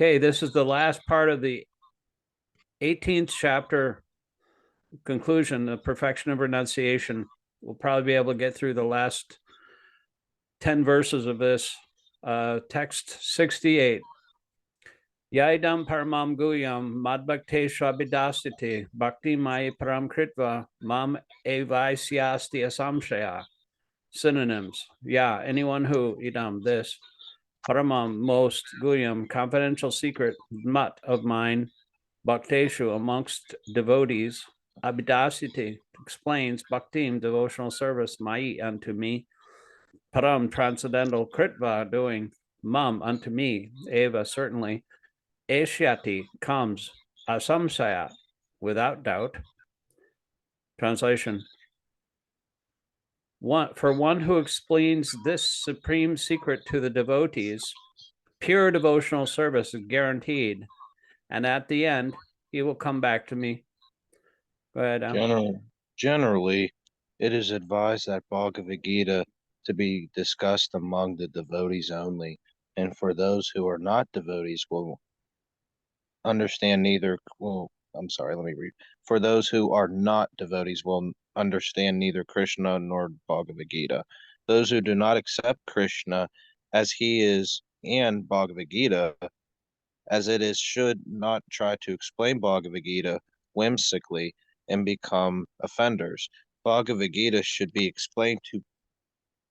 Okay, this is the last part of the 18th chapter conclusion, the perfection of renunciation. We'll probably be able to get through the last 10 verses of this. Text 68. Yaidam paramam guyam madbhaktesha abhidasiti bhakti mai param kritva mam evaisyasti asamshaya. Synonyms. Yeah, anyone who, idam, this, paramam, most, guyam, confidential secret, mat, of mine, bhakteshu, amongst devotees, abhidasiti, explains, bhaktim, devotional service, mai, unto me, param, transcendental, kritva, doing, mam, unto me, eva, certainly, eshyati, comes, asamsaya, without doubt. Translation. For one who explains this supreme secret to the devotees, pure devotional service is guaranteed, and at the end, he will come back to me. Go ahead. Generally, it is advised that Bhagavad-gītā to be discussed among the devotees only, and for those who are not devotees will understand neither. For those who are not devotees will understand neither Krishna nor Bhagavad-gītā. Those who do not accept Krishna as he is and Bhagavad-gītā as it is should not try to explain Bhagavad-gītā whimsically and become offenders. Bhagavad-gītā should be explained to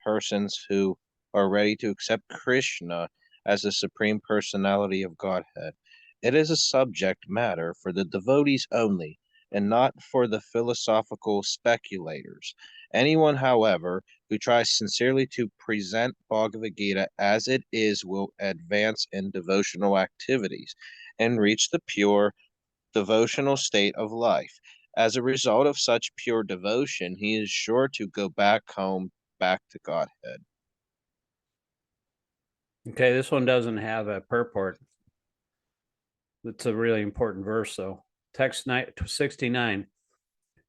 persons who are ready to accept Krishna as the Supreme Personality of Godhead. It is a subject matter for the devotees only, and not for the philosophical speculators. Anyone, however, who tries sincerely to present Bhagavad-gītā as it is will advance in devotional activities and reach the pure devotional state of life. As a result of such pure devotion, he is sure to go back home, back to Godhead. Okay, this one doesn't have a purport. It's a really important verse, though. Text 69.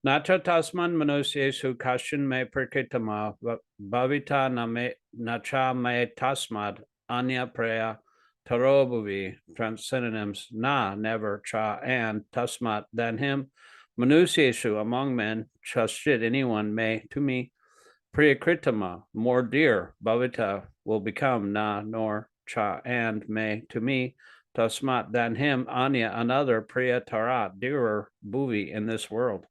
Nacha tasman manusyeshu kashin me prakritama bhavita nacha me tasmad anya preya tarobhuvi. Synonyms. Na, never, cha, and tasmat, than him. Manusyeshu, among men, chashit, anyone, may, to me, priyakritama, more dear, bhavita, will become, na, nor, cha, and, may, to me, tasmat, than him, anya, another, priya tarat, dearer, bhuvi, in this world.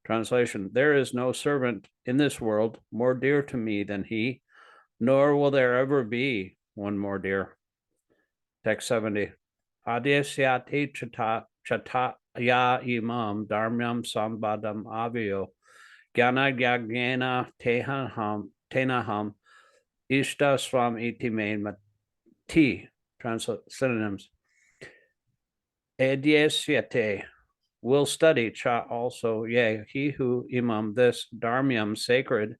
Translation. There is no servant in this world more dear to me than he, nor will there ever be one more dear. Text 70. Adyasyati chataya imam dharmyam sambadam avyo gyana gyagena tenaham ishta swam iti main mati. Synonyms. Adyasyate, will study, cha, also, yea, he who, imam, this, dharmyam, sacred,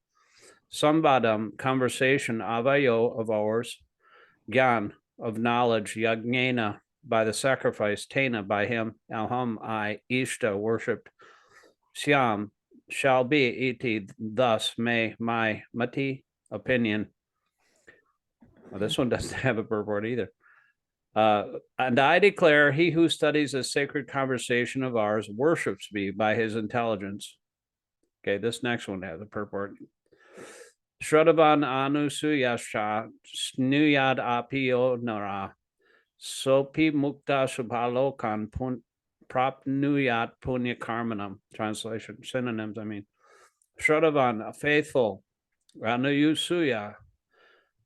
sambadam, conversation, avayo, of ours, gyan, of knowledge, yagnena, by the sacrifice, tena, by him, alham, I, ishta, worshipped, syam, shall be, iti, thus, may, my, mati, opinion. Well, this one doesn't have a purport either. And I declare, he who studies a sacred conversation of ours worships me by his intelligence. Okay, this next one has a purport. Shraddhavan anusuyascha snuyad apio nara sopi mukta subhalokan prapnuyat punya karmanam. Translation, synonyms, Shraddhavan, a faithful, anuyusuya,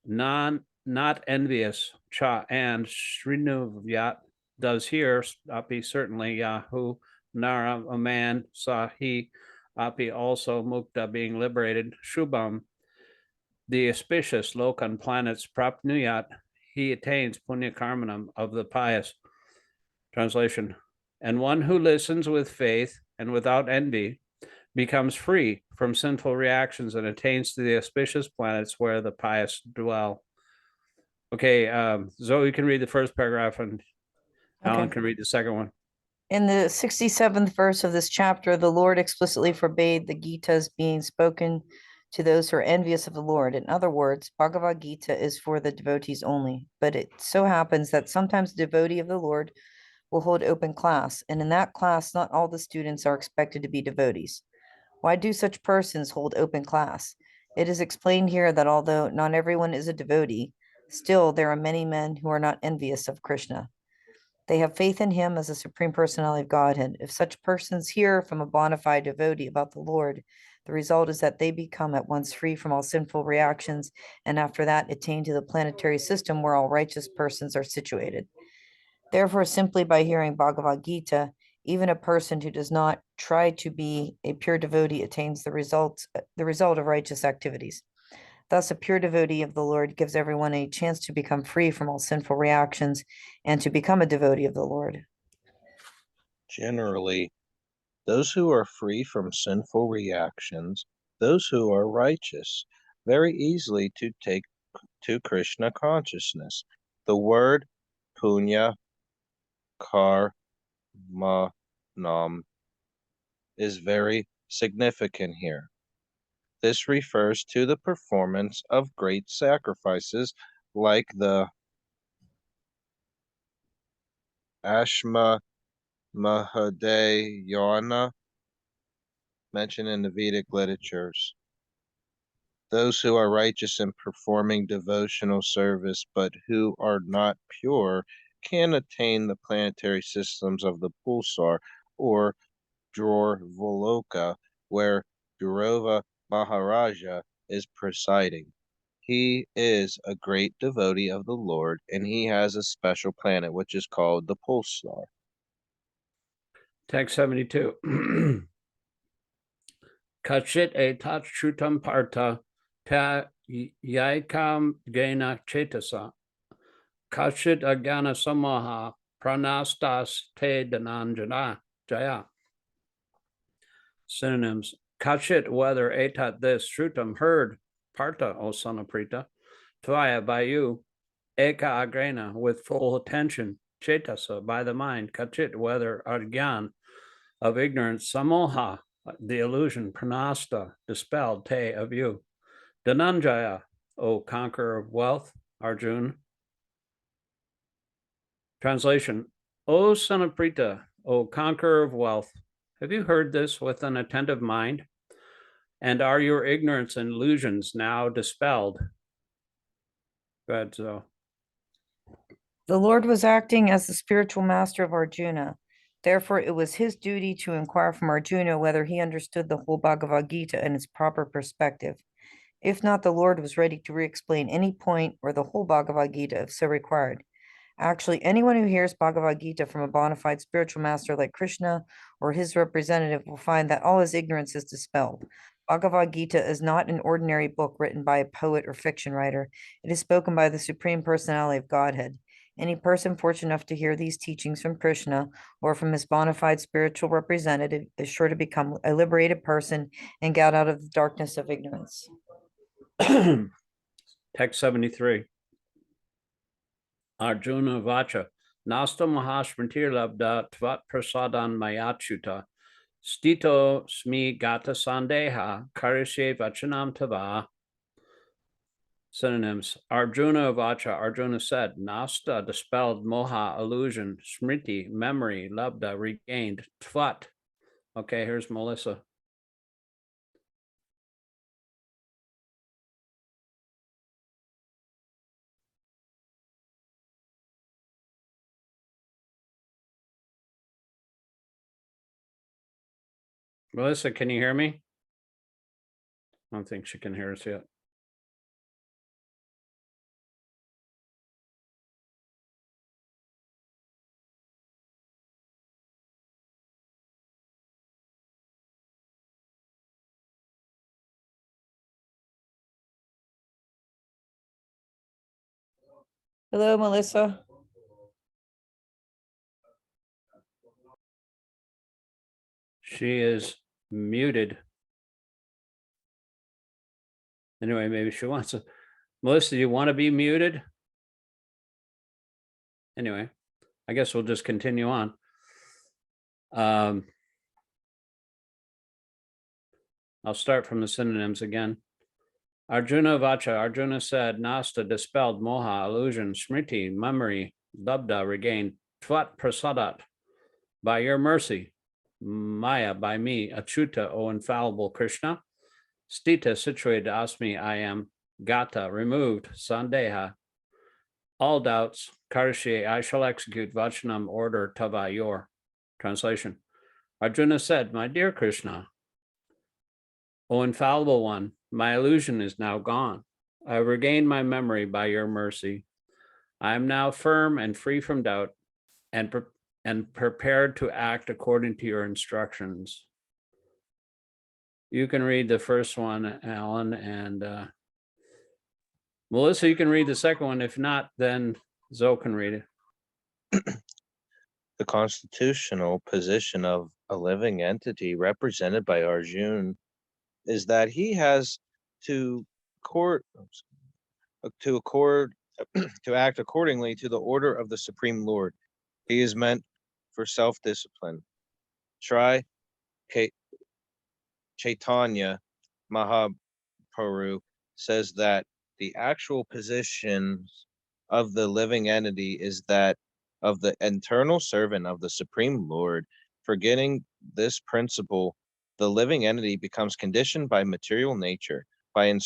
not envious, cha, and srinuvyat, does hear, api, certainly, yahu, nara, a man, sahi, api, also, mukta, being liberated, shubham, the auspicious, lokan, planets, prapnuyat, he attains punya karmanam, of the pious. Translation. And one who listens with faith and without envy becomes free from sinful reactions and attains to the auspicious planets where the pious dwell. Okay, Zoe can read the first paragraph and Alan can read the second one. In the 67th verse of this chapter, the Lord explicitly forbade the Gita's being spoken to those who are envious of the Lord. In other words, Bhagavad-gītā is for the devotees only, but it so happens that sometimes the devotee of the Lord will hold open class, and in that class, not all the students are expected to be devotees. Why do such persons hold open class? It is explained here that although not everyone is a devotee, still there are many men who are not envious of Krishna. They have faith in him as a Supreme Personality of Godhead. If such persons hear from a bona fide devotee about the Lord, the result is that they become at once free from all sinful reactions, and after that attain to the planetary system where all righteous persons are situated. Therefore, simply by hearing Bhagavad-gītā, even a person who does not try to be a pure devotee attains the result of righteous activities. Thus, a pure devotee of the Lord gives everyone a chance to become free from all sinful reactions and to become a devotee of the Lord. Generally, those who are free from sinful reactions, those who are righteous, very easily to take to Krishna consciousness. The word punya karmanam is very significant here. This refers to the performance of great sacrifices like the Ashma Mahadayana mentioned in the Vedic literatures. Those who are righteous in performing devotional service but who are not pure can attain the planetary systems of the pulsar or Drorvoloka, where Dhruva Maharaja is presiding. He is a great devotee of the Lord, and he has a special planet which is called the pulsar. Text 72. Kachit etat shrutam partha ta yaikam gena chetasa. Kachit agana samaha pranastas te dhananjana jaya. Synonyms. Kachit, whether etat this, shrutam, heard, partha, O son of Prita, tvaya, by you, eka agrena, with full attention, chetasa, by the mind, kachit, whether argyan, of ignorance, samoha, the illusion, pranasta, dispelled, te, of you, dhananjaya, O conqueror of wealth, Arjun. Translation. O son of Prita, O conqueror of wealth, have you heard this with an attentive mind? And are your ignorance and illusions now dispelled? Go ahead, Zoe. The Lord was acting as the spiritual master of Arjuna. Therefore, it was his duty to inquire from Arjuna whether he understood the whole Bhagavad-gītā in its proper perspective. If not, the Lord was ready to re-explain any point or the whole Bhagavad-gītā if so required. Actually, anyone who hears Bhagavad-gītā from a bona fide spiritual master like Krishna or his representative will find that all his ignorance is dispelled. Bhagavad-gītā is not an ordinary book written by a poet or fiction writer. It is spoken by the Supreme Personality of Godhead. Any person fortunate enough to hear these teachings from Krishna or from his bona fide spiritual representative is sure to become a liberated person and get out of the darkness of ignorance. Text 73. Arjuna Vacha, Nasta Mahashmritir Labda Tvat Prasadan Mayachuta, Stito Smi Gata Sandeha, Karishe Vachanam Tava. Synonyms. Arjuna Vacha, Arjuna said, Nasta, dispelled, Moha, illusion, Smriti, memory, Labda, regained, Tvat. Okay, here's Melissa. Melissa, can you hear me? I don't think she can hear us yet. Hello, Melissa. She is muted. Anyway, maybe she wants to. Melissa, do you want to be muted? Anyway, I guess we'll just continue on. I'll start from the synonyms again. Arjuna Vacha, Arjuna said, Nasta dispelled moha, illusion, smriti, memory, labda regained, tvat prasadat, by your mercy, Maya, by me, Achyuta, O infallible Krishna, Stita, situated asmi, I am, Gata, removed, Sandeha, all doubts, Karishye, I shall execute Vachanam order Tava, your. Translation. Arjuna said, my dear Krishna, O infallible one, my illusion is now gone. I have regained my memory by your mercy. I am now firm and free from doubt and prepared to act according to your instructions. You can read the first one, Alan, and Melissa, you can read the second one. If not, then Zoe can read it. The constitutional position of a living entity represented by Arjuna is that he has to act accordingly to the order of the Supreme Lord. He is meant for self-discipline. Shri Chaitanya Mahaprabhu says that the actual position of the living entity is that of the internal servant of the Supreme Lord. Forgetting this principle, the living entity becomes conditioned by material nature. By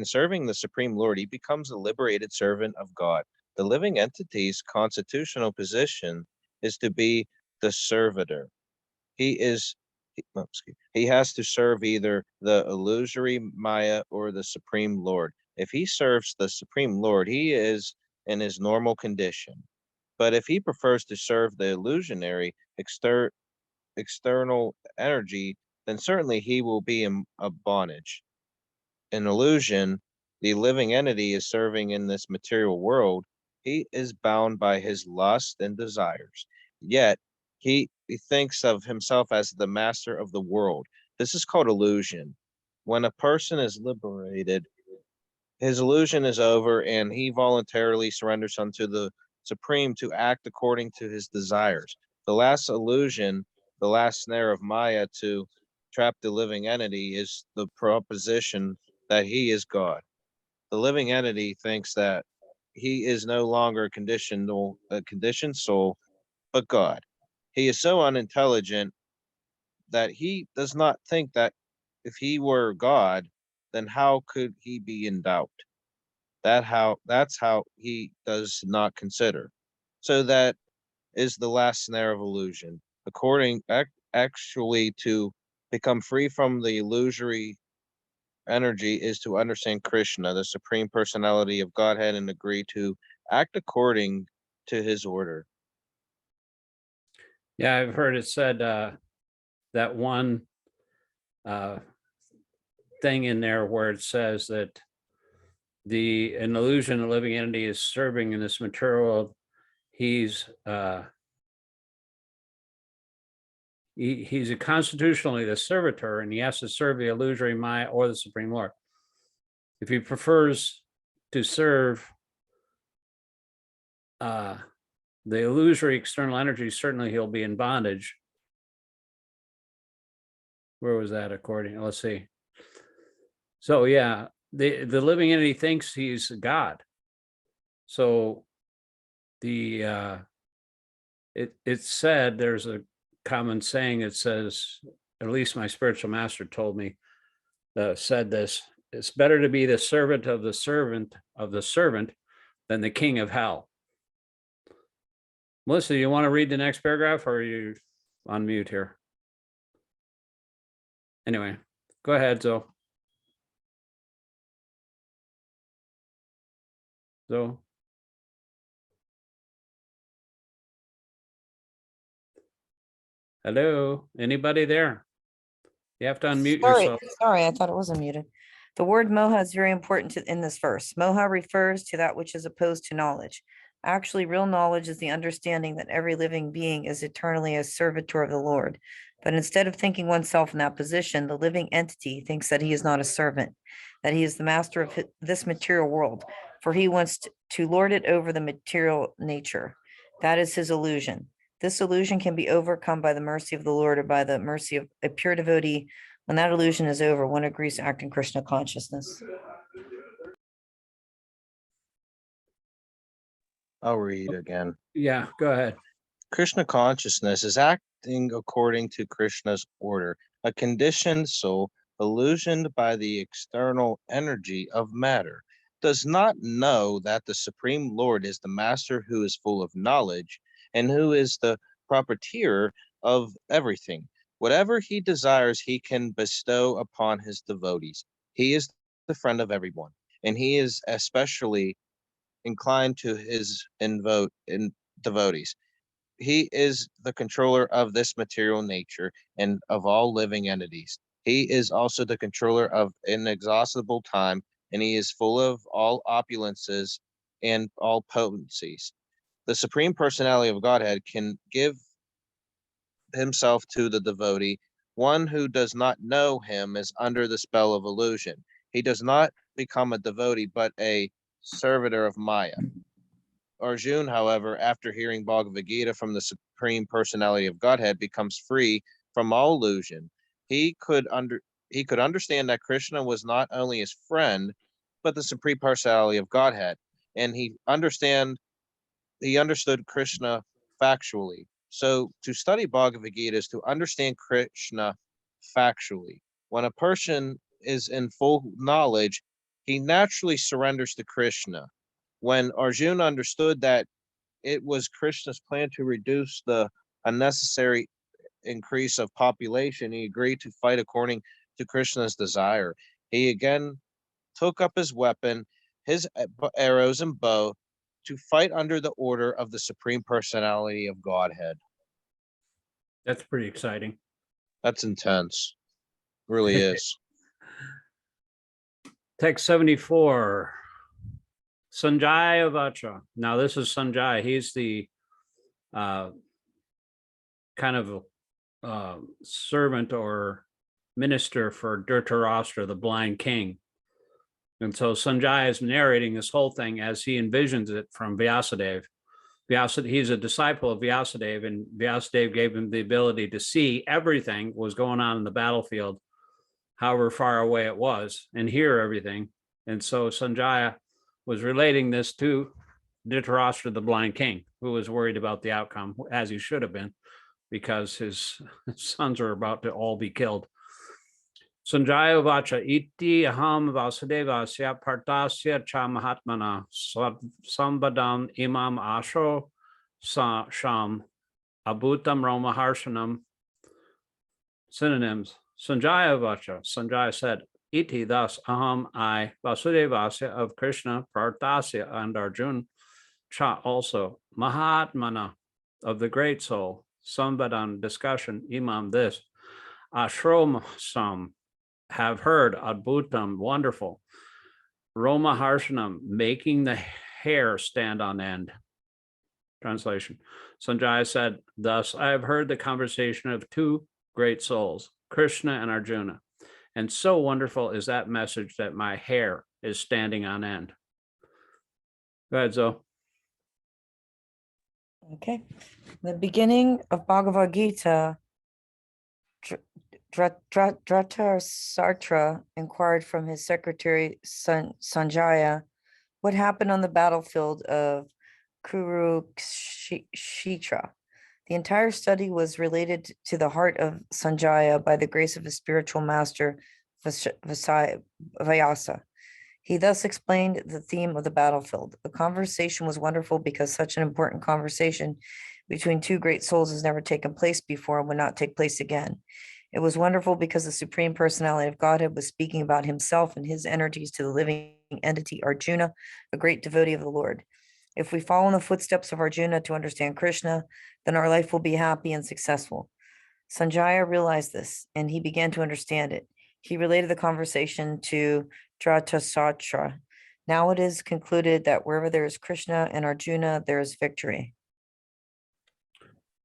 serving the Supreme Lord, he becomes a liberated servant of God. The living entity's constitutional position is to be the servitor. He has to serve either the illusory Maya or the Supreme Lord. If he serves the Supreme Lord, he is in his normal condition. But if he prefers to serve the illusionary external energy, then certainly he will be in a bondage. In illusion, the living entity is serving in this material world. He is bound by his lust and desires. Yet he thinks of himself as the master of the world. This is called illusion. When a person is liberated, his illusion is over and he voluntarily surrenders unto the Supreme to act according to his desires. The last illusion, the last snare of Maya to trap the living entity is the proposition that he is God. The living entity thinks that he is no longer a conditioned soul, but God. He is so unintelligent that he does not think that if he were God, then how could he be in doubt? That's how he does not consider. So that is the last snare of illusion. Actually to become free from the illusory energy is to understand Krishna, the Supreme Personality of Godhead, and agree to act according to his order. Yeah, I've heard it said that one thing in there where it says that an illusion, a living entity is serving in this material world. He's constitutionally the servitor, and he has to serve the illusory Maya or the Supreme Lord. If he prefers to serve the illusory external energy, certainly he'll be in bondage. Where was that according? Let's see. So yeah, the living entity thinks he's God. So it's said, there's a common saying that says, at least my spiritual master told me, said this: it's better to be the servant of the servant than the king of hell. Melissa, you want to read the next paragraph, or are you on mute here? Anyway, go ahead, Zoe. Zoe. Hello, anybody there? You have to unmute yourself. Sorry, I thought it was unmuted. The word moha is very important in this verse. Moha refers to that which is opposed to knowledge. Actually, real knowledge is the understanding that every living being is eternally a servitor of the Lord. But instead of thinking oneself in that position, the living entity thinks that he is not a servant, that he is the master of this material world, for he wants to lord it over the material nature. That is his illusion. This illusion can be overcome by the mercy of the Lord or by the mercy of a pure devotee When that illusion is over, one agrees to act in Krishna consciousness. I'll read again. Yeah, go ahead. Krishna consciousness is acting according to Krishna's order. A conditioned soul, illusioned by the external energy of matter, does not know that the Supreme Lord is the master who is full of knowledge and who is the proprietor of everything. Whatever he desires, he can bestow upon his devotees. He is the friend of everyone, and he is especially inclined to his devotees. He is the controller of this material nature and of all living entities. He is also the controller of inexhaustible time, and he is full of all opulences and all potencies. The Supreme Personality of Godhead can give himself to the devotee. One who does not know him is under the spell of illusion. He does not become a devotee, but a servitor of Maya. Arjun, however, after hearing Bhagavad-gītā from the Supreme Personality of Godhead, becomes free from all illusion. He could understand that Krishna was not only his friend, but the Supreme Personality of Godhead, and he understood Krishna factually. So to study Bhagavad-gītā is to understand Krishna factually. When a person is in full knowledge, he naturally surrenders to Krishna. When Arjuna understood that it was Krishna's plan to reduce the unnecessary increase of population, he agreed to fight according to Krishna's desire. He again took up his weapon, his arrows and bow, to fight under the order of the Supreme Personality of Godhead. That's pretty exciting. That's intense. Really is. Text 74. Sanjaya Vacha. Now this is Sanjaya. He's the kind of servant or minister for Dhritarashtra, the blind king. And so Sanjaya is narrating this whole thing as he envisions it from Vyasadeva. He's a disciple of Vyasadeva, and Vyasadeva gave him the ability to see everything was going on in the battlefield, however far away it was, and hear everything. And so Sanjaya was relating this to Dhritarashtra, the blind king, who was worried about the outcome, as he should have been, because his sons are about to all be killed. Sanjaya vacha iti aham vasudevasya partasya cha mahatmana sambadam imam asho sham abhutam romaharshanam. Synonyms. Sanjaya vacha. Sanjaya said, iti, thus, aham, I, Vasudevasya of Krishna, Partasya, and Arjuna, cha, also, Mahatmana, of the great soul, Sambadam, discussion, imam, this, Ashrom, some, have heard, Adbhutam, wonderful, Roma Harshanam, making the hair stand on end. Translation. Sanjaya said, thus, I have heard the conversation of two great souls, Krishna and Arjuna. And so wonderful is that message that my hair is standing on end. Go ahead, Zoe. Okay. The beginning of Bhagavad-gītā, Dhritarashtra inquired from his secretary Sanjaya what happened on the battlefield of Kurukshetra. The entire study was related to the heart of Sanjaya by the grace of his spiritual master Vyasa. He thus explained the theme of the battlefield. The conversation was wonderful because such an important conversation between two great souls has never taken place before and would not take place again. It was wonderful because the Supreme Personality of Godhead was speaking about himself and his energies to the living entity Arjuna, a great devotee of the Lord. If we follow in the footsteps of Arjuna to understand Krishna, then our life will be happy and successful. Sanjaya realized this, and he began to understand it. He related the conversation to Dhritarashtra. Now it is concluded that wherever there is Krishna and Arjuna, there is victory.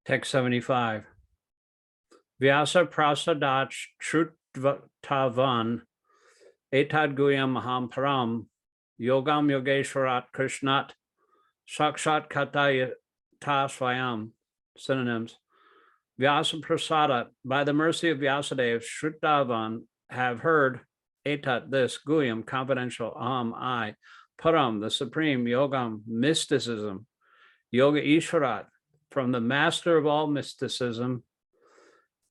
Text 75. Vyasa prasadach trutvavan etad guyam maham param yogam yogeshwarat krishnat Śikṣāṣtaka ta swayam. Synonyms. Vyasa Prasada, by the mercy of Vyasadeva, Shruttavan have heard etat this Guyam, confidential, I, Param, the supreme, Yogam, mysticism, Yoga Ishwarat, from the master of all mysticism,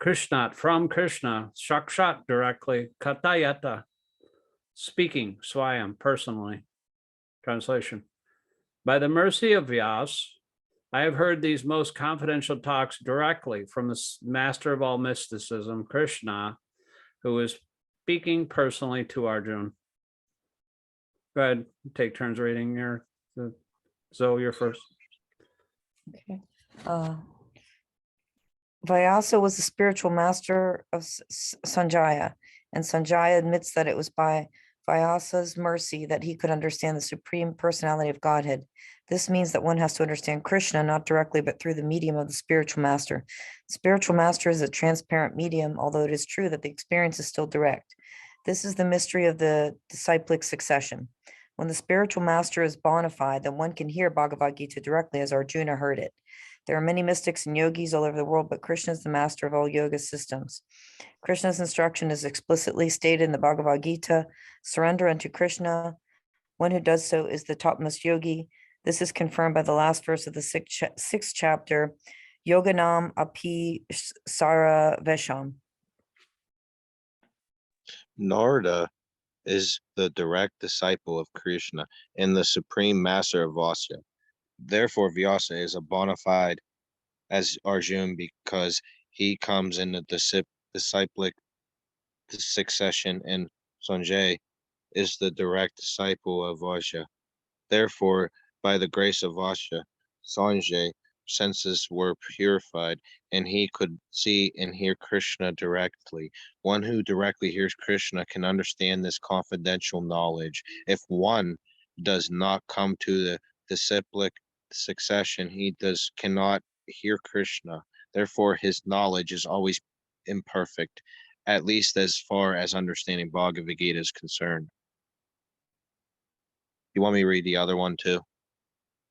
Krishnat, from Krishna, Śikṣāṣtaka, directly, Katayata, speaking, Swayam, personally. Translation. By the mercy of Vyas, I have heard these most confidential talks directly from the master of all mysticism, Krishna, who is speaking personally to Arjuna. Go ahead, take turns reading your, Zoe, you're first. Okay. Vyasa was the spiritual master of Sanjaya, and Sanjaya admits that it was by Vyasa's mercy that he could understand the supreme personality of Godhead. This means that one has to understand Krishna not directly, but through the medium of the spiritual master. The spiritual master is a transparent medium, although it is true that the experience is still direct. This is the mystery of the disciplic succession. When the spiritual master is bona fide, then one can hear Bhagavad-gītā directly as Arjuna heard it. There are many mystics and yogis all over the world, but Krishna is the master of all yoga systems. Krishna's instruction is explicitly stated in the Bhagavad-gītā: surrender unto Krishna. One who does so is the topmost yogi. This is confirmed by the last verse of the sixth chapter, Yoganam api sara vesham. Narada is the direct disciple of Krishna and the supreme master of Vasya. Therefore, Vyasa is a bona fide as Arjuna because he comes in the disciplic succession, and Sanjay is the direct disciple of Vasya. Therefore, by the grace of Vasya, Sanjay's senses were purified, and he could see and hear Krishna directly. One who directly hears Krishna can understand this confidential knowledge. If one does not come to the disciplic succession, he cannot hear Krishna. Therefore, his knowledge is always imperfect, at least as far as understanding Bhagavad-gītā is concerned. You want me to read the other one too?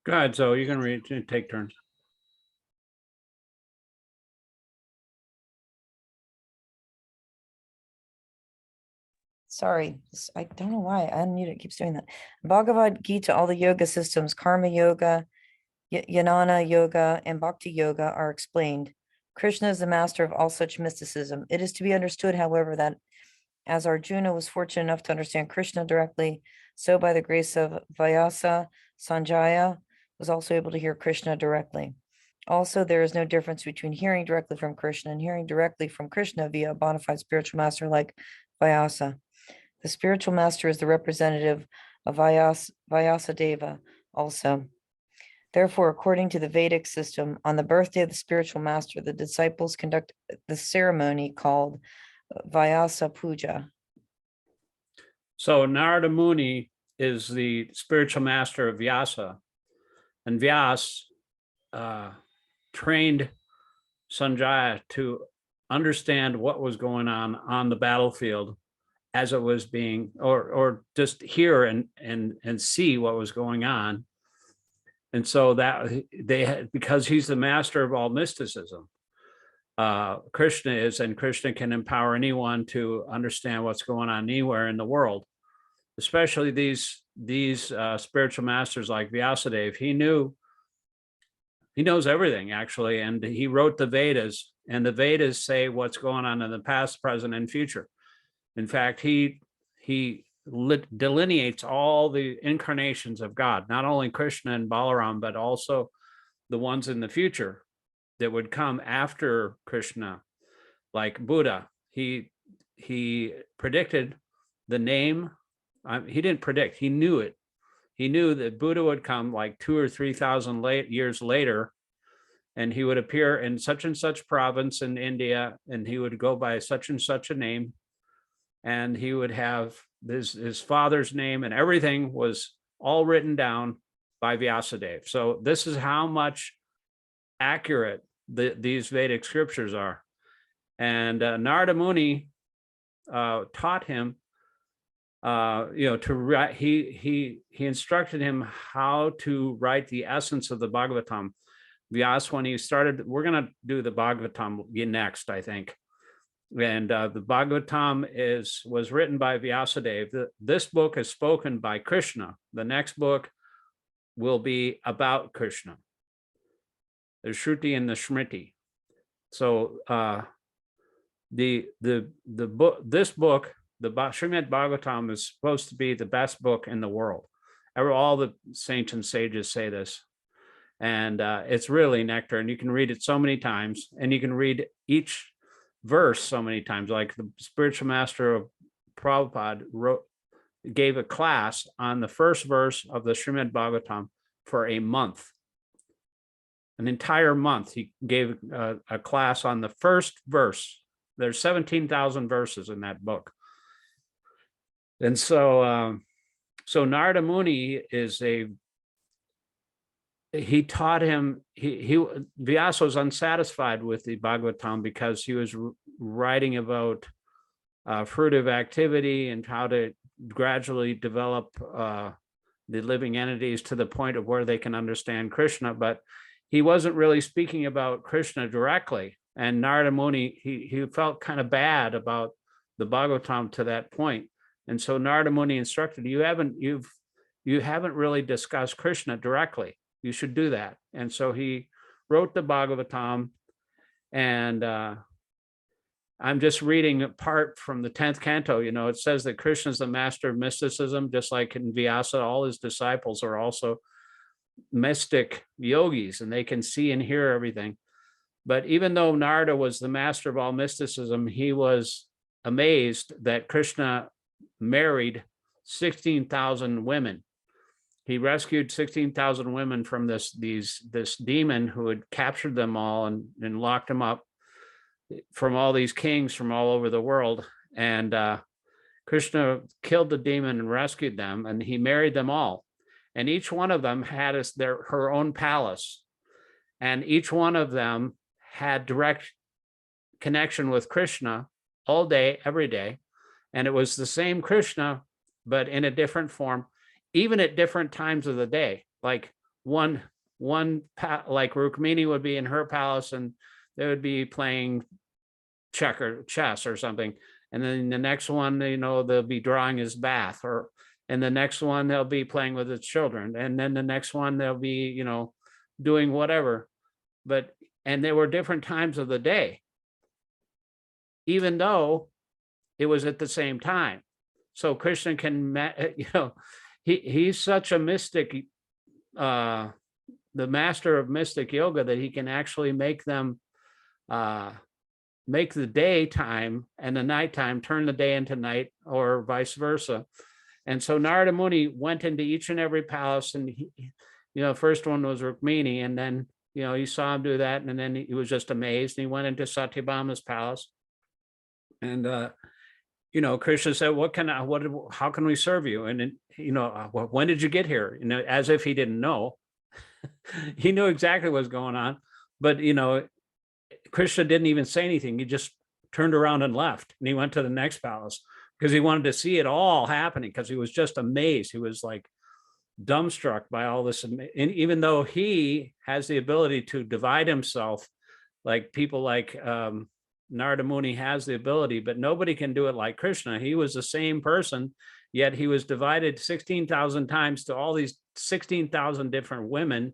Go ahead, Zoe, you can read, take turns. Sorry, I don't know why I unmuted. It keeps doing that. Bhagavad-gītā, all the yoga systems, karma yoga, jnana yoga, and bhakti yoga are explained. Krishna is the master of all such mysticism. It is to be understood, however, that as Arjuna was fortunate enough to understand Krishna directly, so by the grace of Vyasa, Sanjaya was also able to hear Krishna directly. Also, there is no difference between hearing directly from Krishna and hearing directly from Krishna via a bona fide spiritual master like Vyasa. The spiritual master is the representative of Vyasadeva also. Therefore, according to the Vedic system, on the birthday of the spiritual master, the disciples conduct the ceremony called Vyasa Puja. So Narada Muni is the spiritual master of Vyasa, and Vyas trained Sanjaya to understand what was going on the battlefield as it was being, or just hear and see what was going on. And so that they had, because he's the master of all mysticism, Krishna is, and Krishna can empower anyone to understand what's going on anywhere in the world, especially these spiritual masters like Vyasadeva. He knows everything actually, and he wrote the Vedas, and the Vedas say what's going on in the past, present, and future. In fact, he delineates all the incarnations of God, not only Krishna and Balaram, but also the ones in the future that would come after Krishna, like Buddha. He predicted the name. He didn't predict, he knew it. He knew that Buddha would come like 2,000 or 3,000 years later, and he would appear in such and such province in India, and he would go by such and such a name, and he would have his father's name, and everything was all written down by Vyasadeva. So this is how much accurate these Vedic scriptures are. And Narada Muni taught him, to write. He instructed him how to write the essence of the Bhagavatam, Vyasa, when he started, we're going to do the Bhagavatam next, I think. And the Bhagavatam was written by Vyasadeva. This book is spoken by Krishna. The next book will be about Krishna. The Shruti and the Smriti. So this book, the Srimad Bhagavatam, is supposed to be the best book in the world. All the saints and sages say this. And it's really nectar, and you can read it so many times, and you can read each verse so many times. Like the spiritual master of Prabhupada gave a class on the first verse of the Srimad Bhagavatam for a month. An entire month he gave a class on the first verse. There's 17,000 verses in that book. And so Narada Muni he taught him, Vyasa was unsatisfied with the Bhagavatam because he was writing about fruitive activity and how to gradually develop the living entities to the point of where they can understand Krishna, but he wasn't really speaking about Krishna directly. And Narada Muni, he felt kind of bad about the Bhagavatam to that point. And so Narada Muni instructed, you haven't really discussed Krishna directly. You should do that. And so he wrote the Bhagavatam, and I'm just reading a part from the 10th canto. You know, it says that Krishna is the master of mysticism, just like in Vyasa, all his disciples are also mystic yogis, and they can see and hear everything. But even though Narada was the master of all mysticism, he was amazed that Krishna married 16,000 women. He rescued 16,000 women from this demon who had captured them all and locked them up, from all these kings from all over the world. And Krishna killed the demon and rescued them, and he married them all. And each one of them had her own palace. And each one of them had direct connection with Krishna all day, every day. And it was the same Krishna, but in a different form, even at different times of the day. Like like Rukmini would be in her palace and they would be playing chess or something. And then the next one, you know, they'll be drawing his bath, and the next one they'll be playing with his children. And then the next one they'll be, you know, doing whatever. And there were different times of the day, even though it was at the same time. So Krishna can, you know, he's such a mystic, the master of mystic yoga, that he can actually make them make the daytime and the nighttime turn the day into night, or vice versa. And so Narada Muni went into each and every palace, and he, you know, first one was Rukmini, and then, you know, he saw him do that, and then he was just amazed. And he went into Satyabhama's palace, and you know, Krishna said, how can we serve you? And, you know, when did you get here? You know, as if he didn't know. He knew exactly what was going on, but, you know, Krishna didn't even say anything. He just turned around and left, and he went to the next palace because he wanted to see it all happening, because he was just amazed. He was like dumbstruck by all this. And even though he has the ability to divide himself, like people like, Narada Muni has the ability, but nobody can do it like Krishna. He was the same person, yet he was divided 16,000 times to all these 16,000 different women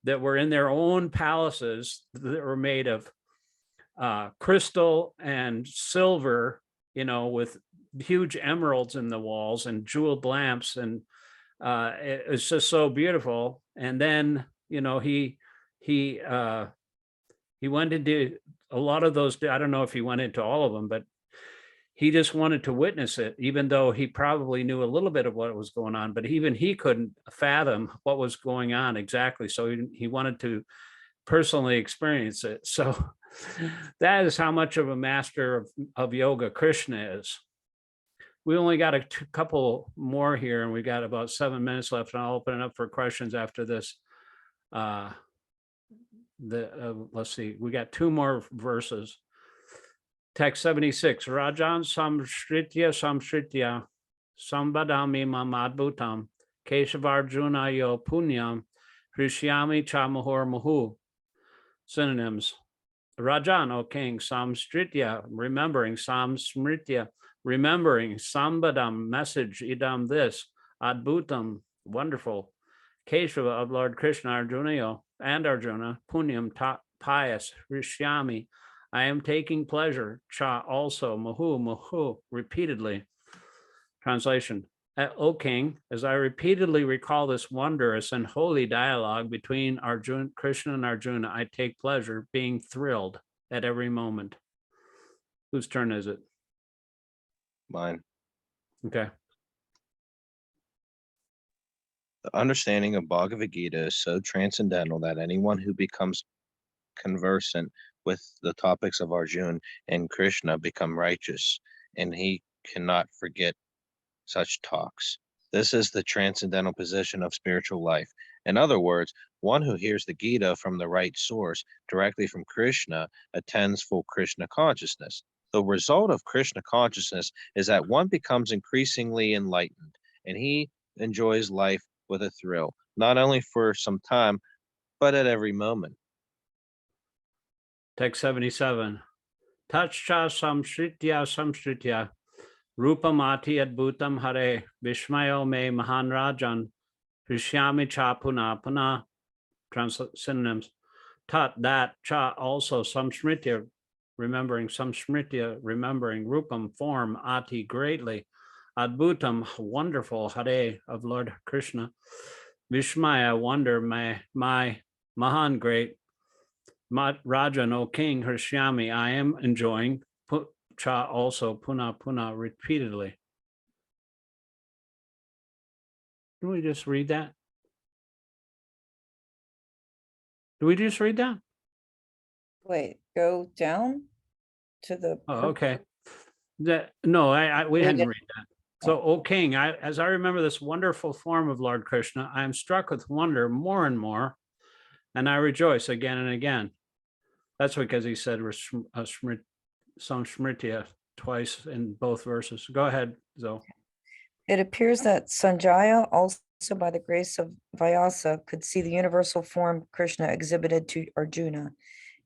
that were in their own palaces that were made of crystal and silver, you know, with huge emeralds in the walls and jeweled lamps. And it's just so beautiful. And then, you know, he went into a lot of those. I don't know if he went into all of them, but he just wanted to witness it, even though he probably knew a little bit of what was going on, but even he couldn't fathom what was going on exactly. So he wanted to personally experience it. So that is how much of a master of yoga Krishna is. We only got a couple more here, and we got about 7 minutes left, and I'll open it up for questions after this. Let's see, we got 2 more verses. Text 76, Rajan samshritya sambadami mamadbhutam keshavarjuna yo punyam hrishyami cha muhur muhu Synonyms. Rajan, O king, samstritya, remembering, samsmritya, remembering, sambadam, message, idam, this, adbhutam, wonderful, Keshava of Lord Krishna, Arjuna, and Arjuna, punyam, pious, rishyami, I am taking pleasure, cha, also, mahu, repeatedly. Translation. O king, as I repeatedly recall this wondrous and holy dialogue between Arjuna, Krishna and Arjuna, I take pleasure, being thrilled at every moment. Whose turn is it? Mine. Okay. The understanding of Bhagavad-gītā is so transcendental that anyone who becomes conversant with the topics of Arjuna and Krishna become righteous, and he cannot forget such talks. This is the transcendental position of spiritual life. In other words, one who hears the Gita from the right source, directly from Krishna, attains full Krishna consciousness. The result of Krishna consciousness is that one becomes increasingly enlightened, and he enjoys life with a thrill, not only for some time, but at every moment. Text 77. Tachcha samsritya rupamati adbhutam hare vishmayo me mahan rajan Rishyami cha puna. Synonyms. Tat, that, cha, also, samsmritya, remembering, samsmritya, remembering, rupam, form, ati, greatly, adbhutam, wonderful, hare, of Lord Krishna, vishmaya, wonder, my mahan, great, rajan, O king, Hrishyami, I am enjoying, cha, also, puna, repeatedly. Can we just read that? Do we just read that? Wait, go down to the. Oh, okay. No, we We hadn't didn't. read that. So, O king, as I remember this wonderful form of Lord Krishna, I am struck with wonder more and more, and I rejoice again and again. That's because he said samsmritya twice in both verses. Go ahead, Zoe. It appears that Sanjaya, also by the grace of Vyasa, could see the universal form Krishna exhibited to Arjuna.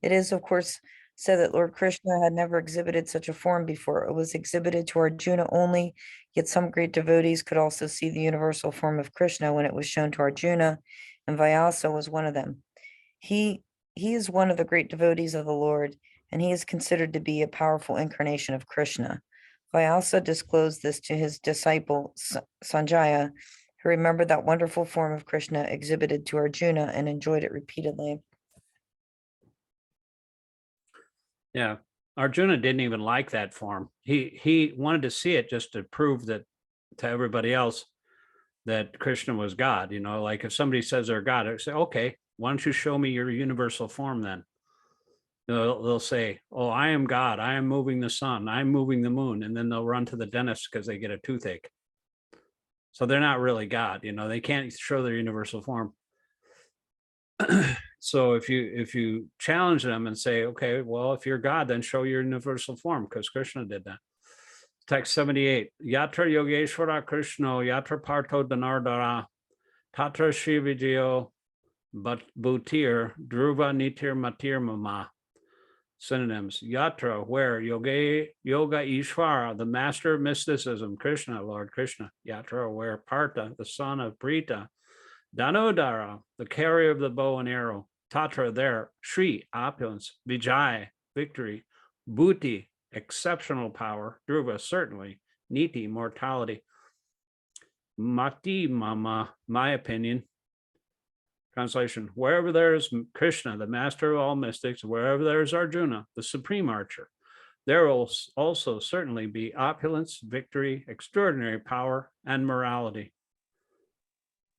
It is, of course, said that Lord Krishna had never exhibited such a form before. It was exhibited to Arjuna only, yet some great devotees could also see the universal form of Krishna when it was shown to Arjuna, and Vyasa was one of them. He is one of the great devotees of the Lord, and he is considered to be a powerful incarnation of Krishna. Vyasa disclosed this to his disciple Sanjaya, who remembered that wonderful form of Krishna exhibited to Arjuna and enjoyed it repeatedly. Yeah, Arjuna didn't even like that form. He wanted to see it just to prove that to everybody else that Krishna was God. You know, like if somebody says they're God, I say, okay, why don't you show me your universal form then? They'll say, oh, I am God. I am moving the sun. I'm moving the moon. And then they'll run to the dentist because they get a toothache. So they're not really God. You know, they can't show their universal form. So if you challenge them and say, okay, well, if you're God, then show your universal form, because Krishna did that. Text 78. Yatra Yogeshwara Krishna, Yatra Partho Dhanardara, Tatra Shivijiyo Bhutir, Dhruva Nitir Matir Mama. Synonyms. Yatra, where Yoga Ishvara, the master of mysticism, Krishna, Lord Krishna. Yatra, where Partha, the son of Prita, Dhanodara, the carrier of the bow and arrow. Tatra, there. Shri, opulence. Vijay, victory. Bhuti, exceptional power. Dhruva, certainly. Niti, mortality. Mati mama, my opinion. Translation. Wherever there is Krishna, the master of all mystics, wherever there is Arjuna, the supreme archer, there will also certainly be opulence, victory, extraordinary power, and morality.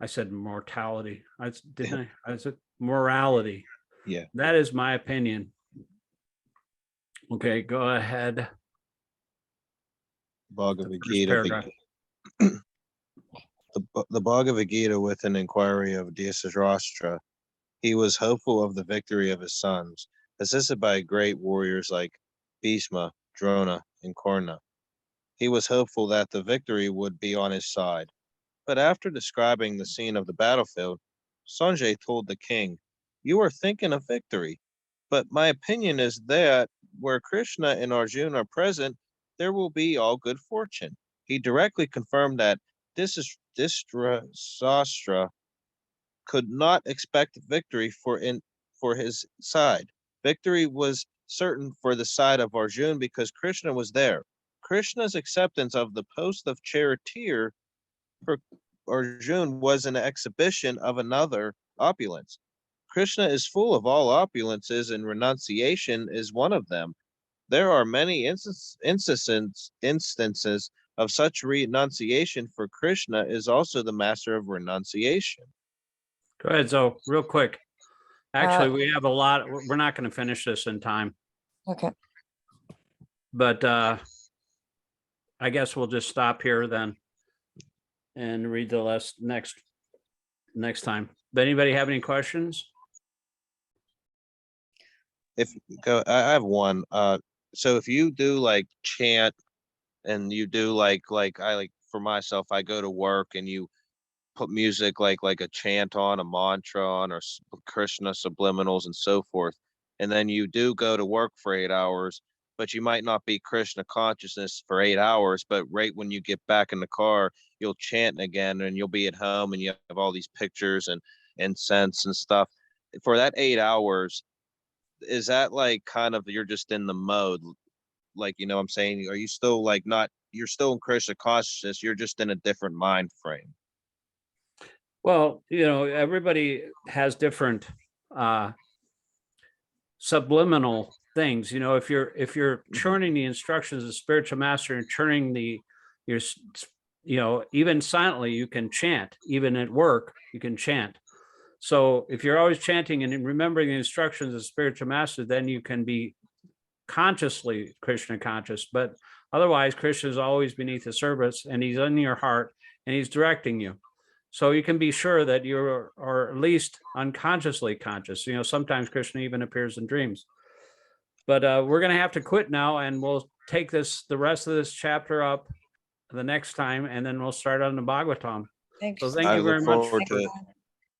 I said mortality. I said morality. Yeah. That is my opinion. Okay, go ahead. Bhagavad-gītā. The Bhagavad-gītā with an inquiry of Śikṣāṣtaka. He was hopeful of the victory of his sons, assisted by great warriors like Bhishma, Drona, and Karna. He was hopeful that the victory would be on his side. But after describing the scene of the battlefield, Sanjay told the king, "You are thinking of victory. But my opinion is that where Krishna and Arjuna are present, there will be all good fortune. He directly confirmed that Śikṣāṣtaka could not expect victory for his side. Victory was certain for the side of Arjuna because Krishna was there. Krishna's acceptance of the post of charioteer for Arjuna was an exhibition of another opulence. Krishna is full of all opulences, and renunciation is one of them. There are many instances of such renunciation, for Krishna is also the master of renunciation. Go ahead, Zoe, real quick. Actually, we have a lot. We're not going to finish this in time, Okay. but I guess we'll just stop here then and read the next time. But anybody have any questions? I have one. So if you do like chant and you do like for myself, I go to work and you put music like a chant on, a mantra on, or Krishna subliminals and so forth, and then you do go to work for 8 hours, but you might not be Krishna consciousness for 8 hours, but right when you get back in the car, you'll chant again, and you'll be at home and you have all these pictures and incense and stuff. For that 8 hours, is that like kind of you're just in the mode? Like, you know what I'm saying? Are you still like not, you're still in Krishna consciousness, you're just in a different mind frame? Well, everybody has different subliminal things. If you're churning the instructions of the spiritual master and churning even silently, you can chant. Even at work, you can chant. So if you're always chanting and remembering the instructions of the spiritual master, then you can be consciously Krishna conscious. But otherwise, Krishna is always beneath the surface, and he's in your heart, and he's directing you. So you can be sure that you are at least unconsciously conscious. Sometimes Krishna even appears in dreams. But we're going to have to quit now, and we'll take the rest of this chapter up the next time, and then we'll start on the Bhagavatam. Thanks. So thank you very much. I look forward to it.